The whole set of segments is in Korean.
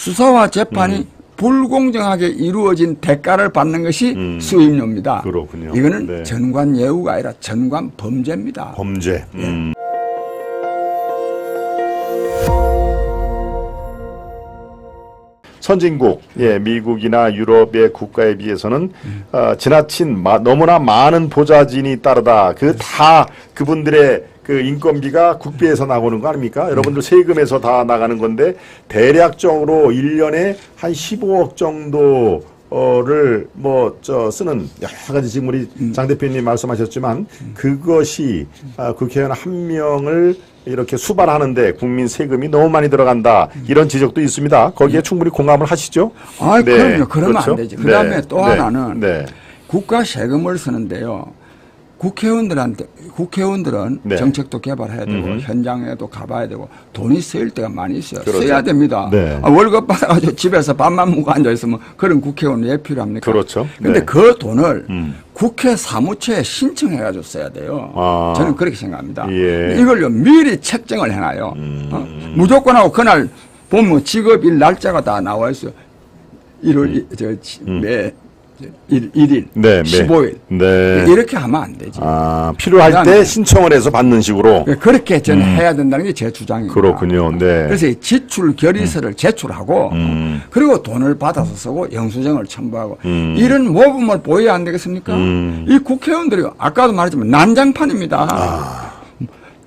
수사와 재판이 불공정하게 이루어진 대가를 받는 것이 수임료입니다. 그렇군요. 이거는 네. 전관예우가 아니라 전관범죄입니다. 범죄. 선진국, 미국이나 유럽의 국가에 비해서는 지나친 너무나 많은 보좌진이 따르다. 그분들의 그 인건비가 국비에서 나오는 거 아닙니까? 여러분들 세금에서 다 나가는 건데 대략적으로 1년에 한 15억 정도를 쓰는 여러 가지 지금 우리 장 대표님 말씀하셨지만 그것이 국회의원 한 명을 이렇게 수발하는데 국민 세금이 너무 많이 들어간다. 이런 지적도 있습니다. 거기에 충분히 공감을 하시죠? 아, 그럼요. 그러면 그렇죠? 안 되지. 그 다음에 또 하나는 네. 국가 세금을 쓰는데요. 국회의원들은 정책도 개발해야 되고 현장에도 가봐야 되고 돈이 쓰일 때가 많이 있어요. 그렇죠. 써야 됩니다. 네. 월급 받아가지고 집에서 밥만 먹고 앉아있으면 그런 국회의원 왜 필요합니까? 그렇죠. 근데 그 돈을 국회 사무처에 신청해가지고 써야 돼요. 저는 그렇게 생각합니다. 예. 이걸요 미리 책정을 해놔요. 무조건하고 그날 보면 직업일 날짜가 다 나와 있어요. 1월 1일, 네, 15일. 네. 이렇게 하면 안 되지. 필요할 때 신청을 해서 받는 식으로. 그렇게 저는 해야 된다는 게 제 주장입니다. 그렇군요. 네. 그래서 이 지출 결의서를 제출하고 그리고 돈을 받아서 쓰고 영수증을 첨부하고 이런 모범을 보여야 안 되겠습니까? 이 국회의원들이 아까도 말했지만 난장판입니다.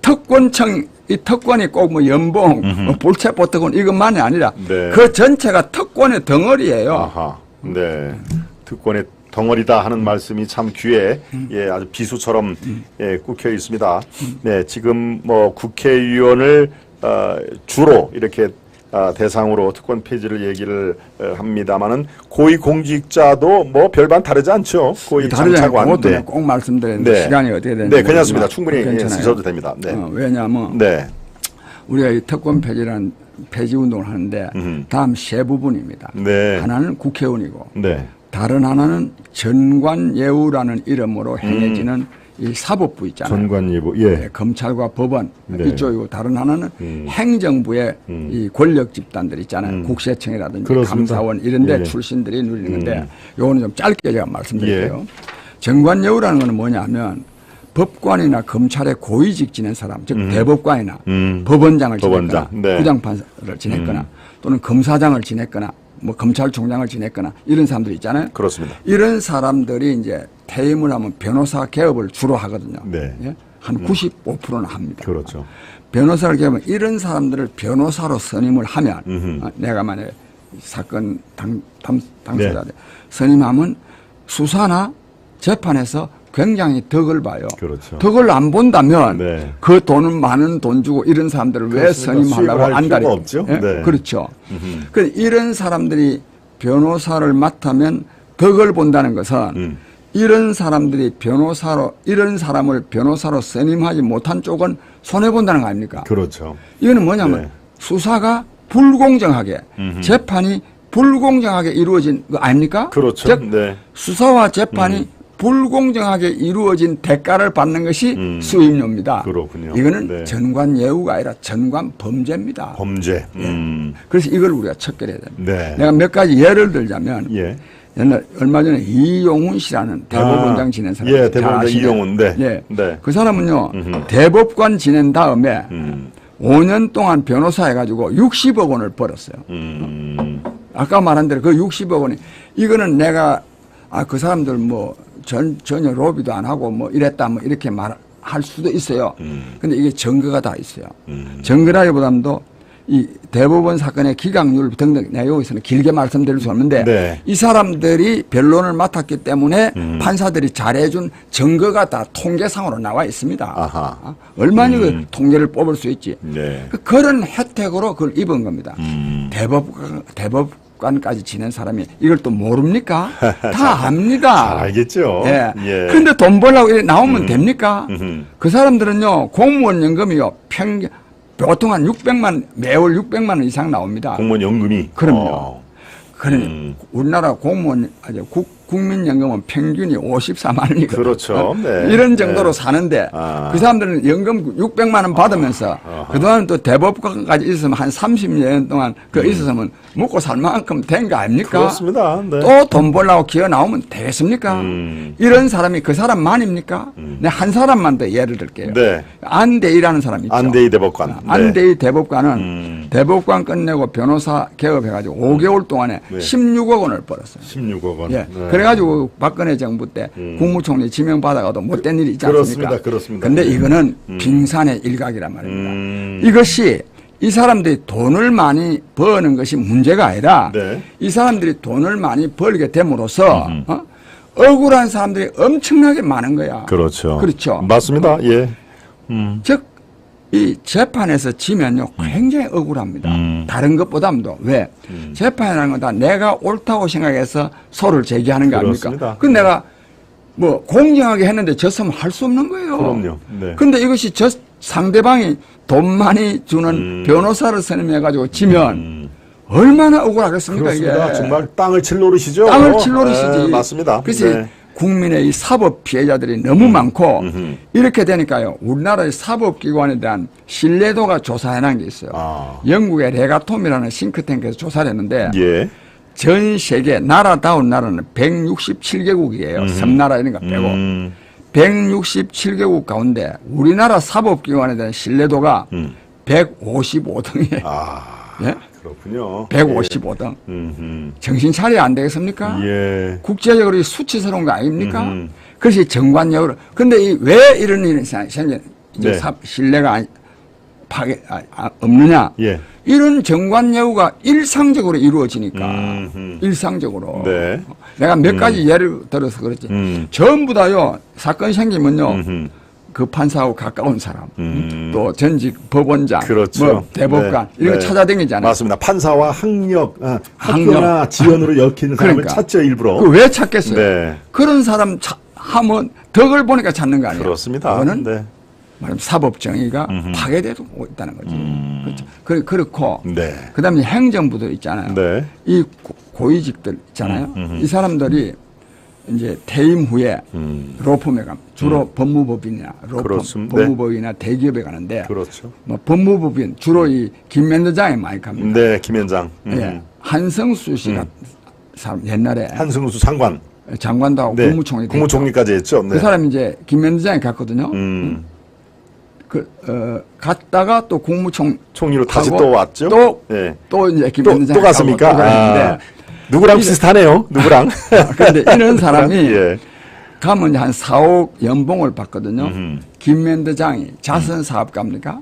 특권청 이 특권이 꼭 뭐 연봉, 불체포 특권 이것만이 아니라 그 전체가 특권의 덩어리예요. 아하. 네. 특권의 덩어리다 하는 말씀이 참 귀에 아주 비수처럼 꽂혀 있습니다. 네, 지금 국회의원을 주로 이렇게 대상으로 특권 폐지를 얘기를 합니다만은 고위공직자도 별반 다르지 않죠. 고위장차관. 그것도 꼭 말씀드렸는데 시간이 어떻게 되는지. 네, 괜찮습니다. 충분히 쓰셔도 됩니다. 네. 왜냐하면 우리가 이 특권 폐지 운동을 하는데 다음 세 부분입니다. 네. 하나는 국회의원이고 네. 다른 하나는 전관예우라는 이름으로 행해지는 이 사법부 있잖아요. 전관예우, 검찰과 법원 이쪽이고 다른 하나는 행정부의 이 권력 집단들 있잖아요. 국세청이라든지 그렇습니다. 감사원 이런 데 출신들이 누리는 건데 요거는 좀 짧게 제가 말씀드릴게요. 전관예우라는 건 뭐냐면 법관이나 검찰의 고위직 지낸 사람, 즉 대법관이나 법원장을 지냈거나 부장판사를 지냈거나 또는 검사장을 지냈거나 검찰총장을 지냈거나 이런 사람들 있잖아요. 그렇습니다. 이런 사람들이 이제 퇴임을 하면 변호사 개업을 주로 하거든요. 네. 한 95%는 합니다. 그렇죠. 변호사를 개업하면 이런 사람들을 변호사로 선임을 하면 내가 만약에 사건 당사자 선임하면 수사나 재판에서 굉장히 덕을 봐요. 그렇죠. 덕을 안 본다면 그 돈은 많은 돈 주고 이런 사람들을 왜 선임하려고 안달이 없죠. 그렇죠. 그런데 이런 사람들이 변호사를 맡으면 덕을 본다는 것은 이런 사람들이 이런 사람을 변호사로 선임하지 못한 쪽은 손해본다는 거 아닙니까? 그렇죠. 이거는 뭐냐면 수사가 불공정하게 재판이 불공정하게 이루어진 거 아닙니까? 그렇죠. 즉 수사와 재판이 불공정하게 이루어진 대가를 받는 것이 수임료입니다. 그렇군요. 이거는 전관예우가 아니라 전관범죄입니다. 범죄. 그래서 이걸 우리가 척결해야 됩니다. 네. 내가 몇 가지 예를 들자면 옛날 얼마 전에 이용훈 씨라는 대법원장 지낸 사람. 대법원장 이용훈. 그 사람은요 대법관 지낸 다음에 5년 동안 변호사 해가지고 60억 원을 벌었어요. 아까 말한 대로 그 60억 원이 이거는 내가 그 사람들 전혀 로비도 안 하고 이랬다 이렇게 말할 수도 있어요. 근데 이게 증거가 다 있어요. 증거라기보다도 이 대법원 사건의 기각률 등등 내가 여기서는 길게 말씀드릴 수 없는데 이 사람들이 변론을 맡았기 때문에 판사들이 잘해준 증거가 다 통계상으로 나와 있습니다. 얼마나 그 통계를 뽑을 수 있지. 그런 혜택으로 그걸 입은 겁니다. 대법관까지 지낸 사람이 이걸 또 모릅니까? 다 압니다. 잘 알겠죠. 그런데 돈 벌려고 이렇게 나오면 됩니까? 그 사람들은요 공무원 연금이요 보통 한 600만 매월 600만 원 이상 나옵니다. 공무원 연금이. 그럼요. 그래 우리나라 공무원 국민연금은 평균이 54만 원이거든요. 그렇죠. 네. 이런 정도로 사는데 아. 그 사람들은 연금 600만 원 받으면서 그동안 또 대법관까지 있으면 한 30년 동안 그 있었으면 먹고 살 만큼 된 거 아닙니까? 그렇습니다. 네. 또 돈 벌려고 기어 나오면 되겠습니까? 이런 사람이 그 사람만입니까? 네, 한 사람만 더 예를 들게요. 네. 안대희라는 사람이 있죠. 안대희 대법관. 네. 안대희 대법관은 대법관 끝내고 변호사 개업해가지고 5개월 동안에 네. 16억 원을 벌었어요. 16억 원. 예. 네. 그래가지고 박근혜 정부 때 국무총리 지명받아가도 못된 일이 있지 않습니까? 그렇습니다. 근데 이거는 빙산의 일각이란 말입니다. 이것이 이 사람들이 돈을 많이 버는 것이 문제가 아니라 네. 이 사람들이 돈을 많이 벌게 됨으로써 억울한 사람들이 엄청나게 많은 거야. 그렇죠. 그렇죠. 맞습니다. 예. 즉, 이 재판에서 지면요, 굉장히 억울합니다. 다른 것보다도. 왜? 재판이라는 건 다 내가 옳다고 생각해서 소를 제기하는 거 아닙니까? 그렇습니다. 그 내가 뭐 공정하게 했는데 졌으면 할 수 없는 거예요. 그럼요. 네. 근데 이것이 상대방이 돈 많이 주는 변호사를 선임해가지고 지면 얼마나 억울하겠습니까, 그렇습니다. 이게. 정말 땅을 칠 노릇이죠. 땅을 칠 노릇이지. 네, 맞습니다. 그래서 네. 국민의 이 사법 피해자들이 너무 많고 이렇게 되니까요. 우리나라의 사법기관에 대한 신뢰도가 조사해놓은 게 있어요. 아. 영국의 레가톰이라는 싱크탱크에서 조사를 했는데 예. 전 세계 나라다운 나라는 167개국이에요. 섬나라 이런 거 빼고. 167개국 가운데 우리나라 사법기관에 대한 신뢰도가 155등이에요. 아. 예? 그렇군요. 155등. 정신 차려야 안 되겠습니까? 예. 국제적으로 수치스러운 거 아닙니까? 그것이 정관력으로. 근데 왜 이런 일이 생겨, 이제 네. 신뢰가 없느냐? 예. 이런 정관여우가 일상적으로 이루어지니까. 일상적으로. 네. 내가 몇 가지 예를 들어서 그렇지. 전부 다요, 사건이 생기면요, 그 판사하고 가까운 사람, 또 전직 법원장, 그렇죠. 뭐 대법관, 네. 이런 거 네. 찾아다니잖아요. 맞습니다. 판사와 학교나 지연으로 엮이는 사람을 그러니까. 찾죠, 일부러. 그 왜 찾겠어요? 네. 그런 사람 하면 덕을 보니까 찾는 거 아니에요? 그렇습니다. 그거는 네. 말하면 사법 정의가 파괴되고 있다는 거지. 그렇고 네. 그다음에 행정부도 있잖아요. 네. 이 고위직들 있잖아요. 이 사람들이 이제 퇴임 후에 로펌에 가면 주로 법무법인이나 로펌, 그렇습니다. 법무법인이나 대기업에 가는데 그렇죠. 뭐 법무법인 주로 이 김면도장에 많이 갑니다. 네, 김현장. 예. 한성수 씨가 사람 옛날에 한승수 장관. 장관도 하고 네. 국무총리 됐죠. 국무총리까지 했죠. 네. 그 사람이 이제 김면도장에 갔거든요. 갔다가 또 총리로 다시 하고 또 왔죠. 또 이제 또 김면도장에 갔습니까? 아, 누구랑 비슷하네요. 누구랑? 그런데 이런 사람이 예. 가면 한 4억 연봉을 받거든요. 김면도장이 자선 사업가입니까?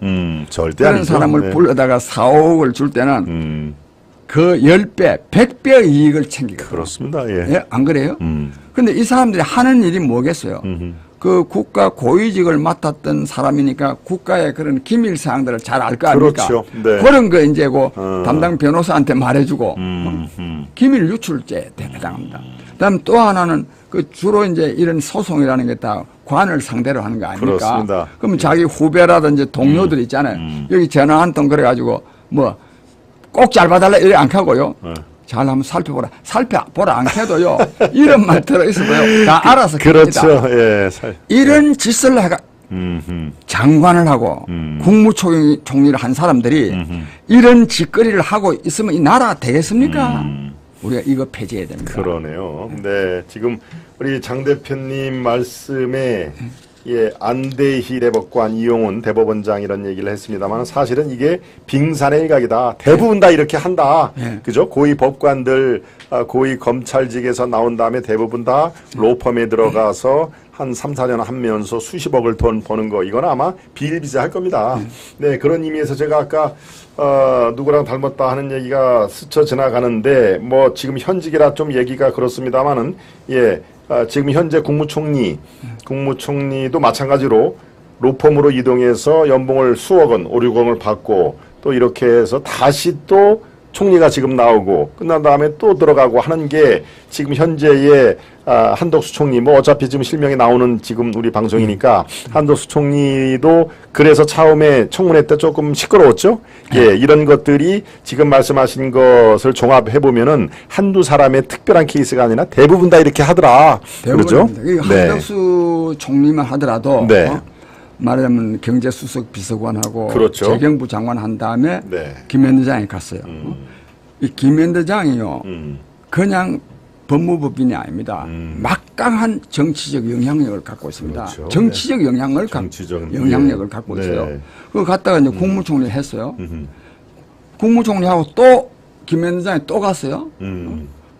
절대 그런 아니죠. 사람을 네. 불러다가 4억을 줄 때는 그 10배, 100배 이익을 챙기거든요. 그렇습니다. 예. 예? 안 그래요? 근데 이 사람들이 하는 일이 뭐겠어요? 그 국가 고위직을 맡았던 사람이니까 국가의 그런 기밀 사항들을 잘 알 거 아닙니까? 그렇죠. 네. 그런 거 이제 그 담당 변호사한테 말해주고 기밀 유출죄에 해당합니다. 그다음 또 하나는 그 주로 이제 이런 소송이라는 게 다 관을 상대로 하는 거 아닙니까? 그렇습니다. 그럼 자기 후배라든지 동료들 있잖아요. 여기 전화 한 통 그래가지고 뭐 꼭 잘 봐달라 이래 안 하고요. 잘 한번 살펴보라. 살펴보라 안 해도요. 이런 말 들어있어도요. 다 알아서 합니다. 그렇죠. 예. 이런 짓을 해가 장관을 하고 국무총리를 한 사람들이 이런 짓거리를 하고 있으면 이 나라 되겠습니까? 우리가 이거 폐지해야 됩니다. 그러네요. 네. 지금 우리 장 대표님 말씀에 예, 안대희 대법관, 이용훈 대법원장 이런 얘기를 했습니다만 사실은 이게 빙산의 일각이다. 대부분 다 이렇게 한다. 네. 그죠? 고위 법관들, 고위 검찰직에서 나온 다음에 대부분 다 로펌에 들어가서 한 3, 4년 하면서 수십억을 돈 버는 거 이건 아마 비일비재할 겁니다. 네, 그런 의미에서 제가 아까 누구랑 닮았다 하는 얘기가 스쳐 지나가는데 뭐 지금 현직이라 좀 얘기가 그렇습니다만은 예. 지금 현재 국무총리도 마찬가지로 로펌으로 이동해서 연봉을 수억 원, 5, 6억을 받고 또 이렇게 해서 다시 또 총리가 지금 나오고 끝난 다음에 또 들어가고 하는 게 지금 현재의 한덕수 총리 뭐 어차피 지금 실명이 나오는 지금 우리 방송이니까 한덕수 총리도 그래서 처음에 청문회 때 조금 시끄러웠죠. 예, 이런 것들이 지금 말씀하신 것을 종합해 보면은 한두 사람의 특별한 케이스가 아니라 대부분 다 이렇게 하더라. 그렇죠? 한덕수 총리만 하더라도 네. 말하자면 경제수석 비서관하고 그렇죠. 재경부 장관 한 다음에 네. 김현대장이 갔어요. 이 김현대장이요. 그냥 법무법인이 아닙니다. 막강한 정치적 영향력을 갖고 있습니다. 그렇죠. 정치적 영향을 영향력을 갖고 네. 있어요. 그거 갔다가 이제 국무총리 했어요. 국무총리하고 또 김현대장이 또 갔어요.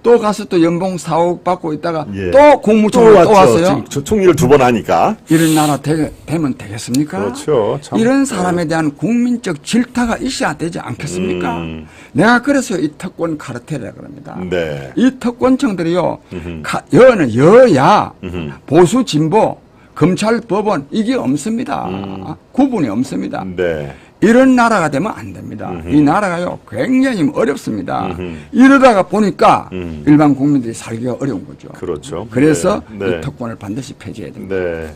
또 가서 또 연봉 4억 받고 있다가 예. 또 국무총리 또 왔어요. 지금 총리를 두 번 하니까. 이런 나라 되면 되겠습니까? 그렇죠. 참. 이런 사람에 대한 국민적 질타가 있어야 되지 않겠습니까? 내가 그래서 이 특권 카르텔이라고 그럽니다. 네. 이 특권층들이요, 여야, 보수, 진보, 검찰, 법원, 이게 없습니다. 구분이 없습니다. 네. 이런 나라가 되면 안 됩니다. 이 나라가요, 굉장히 어렵습니다. 이러다가 보니까 일반 국민들이 살기가 어려운 거죠. 그렇죠. 그래서 네. 이 특권을 반드시 폐지해야 됩니다. 네.